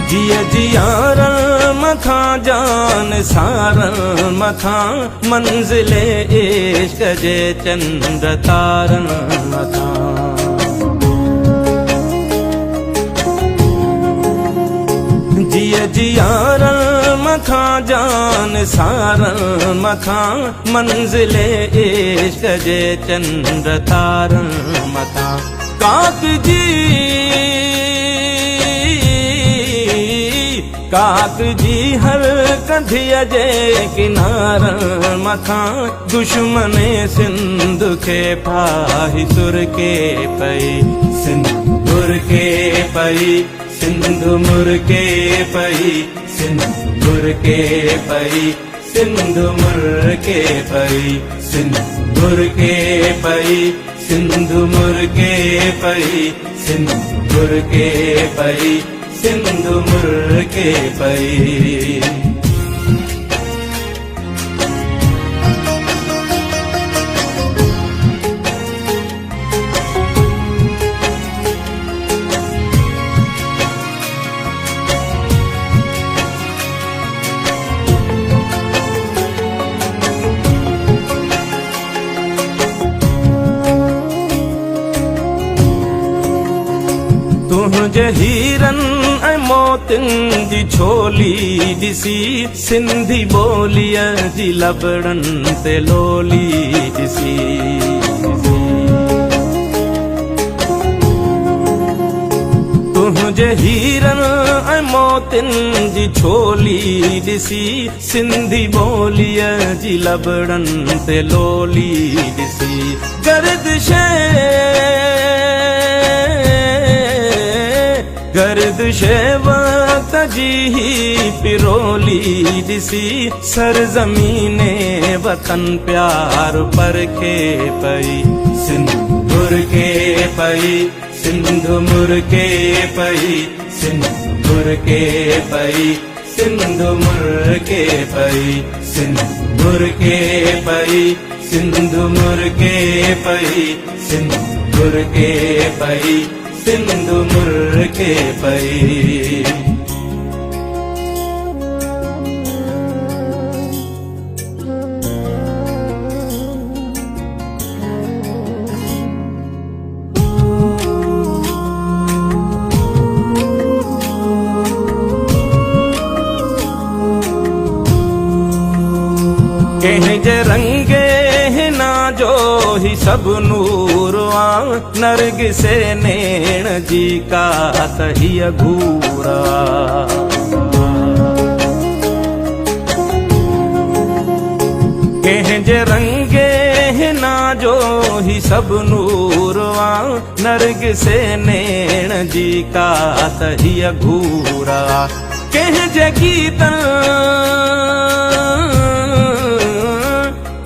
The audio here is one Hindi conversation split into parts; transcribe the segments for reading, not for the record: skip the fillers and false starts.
जिया जियारन मथा जान सारन मथा मंजिले इश्क जे चंद तारन मथा। जिया जियारन मथा जान सारन मथा मंजिले इश्क जे चंद तारन मथा। काक जी हर कंधिया जे किनारन मथा दुश्मने सिंध के फाही सुर के पई सिंदूर के पई सिंधु मुर के पई सिंदूर के पई सिंधु मुर के पई सिंदूर के पई सिंधु मुर के पई सिंदूर के पई सिंधु मुर के पई। तुझे हीरन मोतिन जी छोली दिसी सिंधी बोलिया जी लबड़न ते लोली दिसी। तुझे हीरन मोतिन जी छोली दिसी सिंधी बोलिया जी लबड़न ते लोली दिसी। गर्दिश वक्त जी पिरोली दिसी सरजमीने वतन प्यार पर के पई सिंदूर के पई सिंधु मुर के पई सिंदूर के पई सिंधु मुर के पई सिंदूर के पई सिंधु मुर के पई सिंदूर के पई सिंधु मुर के पई। कहीं जे रंगे ना जो ही सब नूरवा नरग से नैण जी का तही घूरा। कहीं जे रंगे ना जो ही सब नूरवा नरग से नैण जी का तही घूरा। कहीं जे गीतन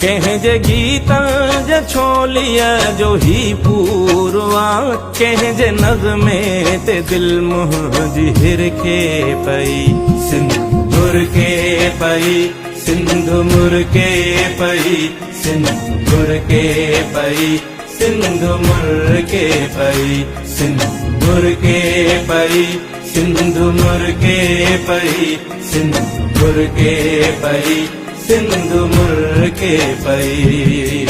कहीं जे गीतन जे छोलिया जो ही पूरवा कहीं जे नज़्मे ते दिल मुहजिर के पई सिंदूर के पई सिंधु मुर के पई सिंदूर के पई सिंधु मुर के पई सिंदूर के पई सिंधु मुर के पई सिंदूर के पई सिंधु मुर के पई।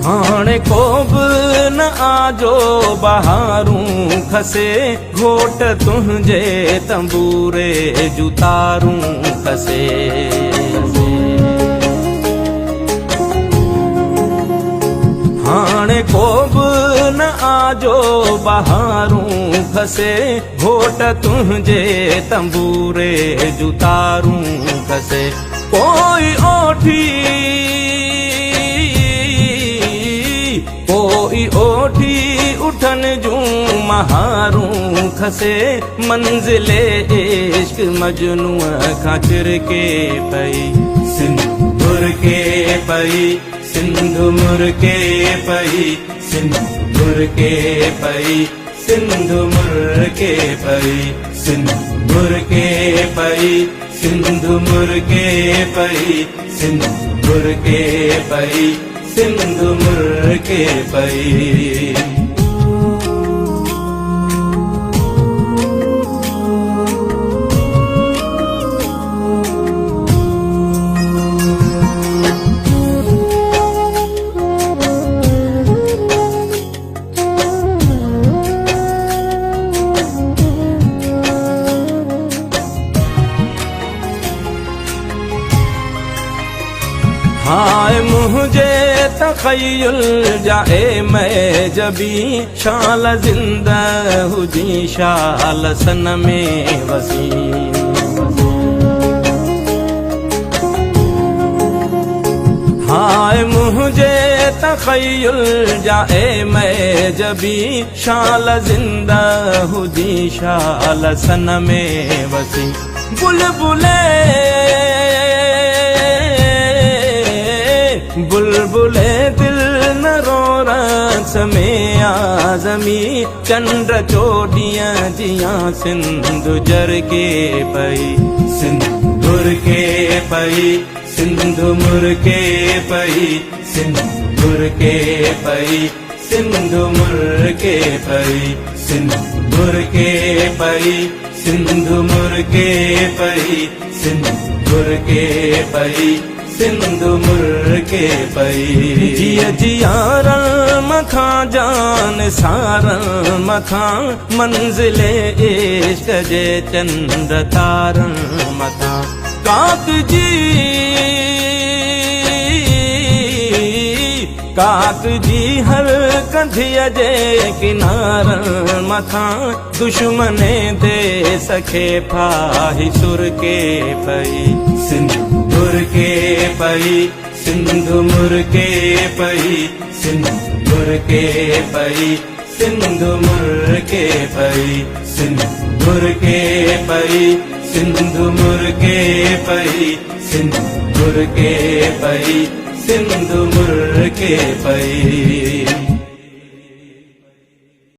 हाणे को न आजो बहारूं खसे घोट तुझे तंबूरे जुतारूं खसे। हाणे को न आजो बहारूं खसे घोट तुझे तंबूरे जुतारूं खसे। कोई ओठी उठन जूं महारूं खसे मंजिले इश्क मजनू खां चिर के पई सिंदूर मुर्के पई सिंधु मुर्के पई सिंधु मुर्के पई सिंधु मुर्के पई सिंधु मुर्के पई सिंधु मुर्के पई सिंधु मुर्के पई सिंधु मुर्के पई। हाय मुझे तखय्युल जाए मैं जबी शाल जिंदा हुजी शाल सन में वसी। हाय मुझे तखय्युल जाए मैं जबी शाल जिंदा हुजी शाल सन में वसी। बुलबुले बुलबुले दिल न रो रक्स में आजमी चंद्र चोटियां जिया सिंधु जर के पई सिंदूर के पई सिंधु मुर्के पई सिंदूर के पई सिंधु मुर्के पई सिंदूर के पई सिंधु मुर्के पई सिंदूर के पई सिंधु मुर्के पई। जिया जियारन मखा जान सारन मखा मंजिले इश्क जे चंद्र तारन मखा। काक जी हर कंधिया जे किनारन मखा दुश्मने दे सखे फाही सुर के पई सिंदूर के पई सिंधु मुर्के पई सिंदूर के पई सिंधु मुर्के पई सिंदूर के पई सिंधु मुर्के पई सिंदूर के पई सिंधु मुर्के पई।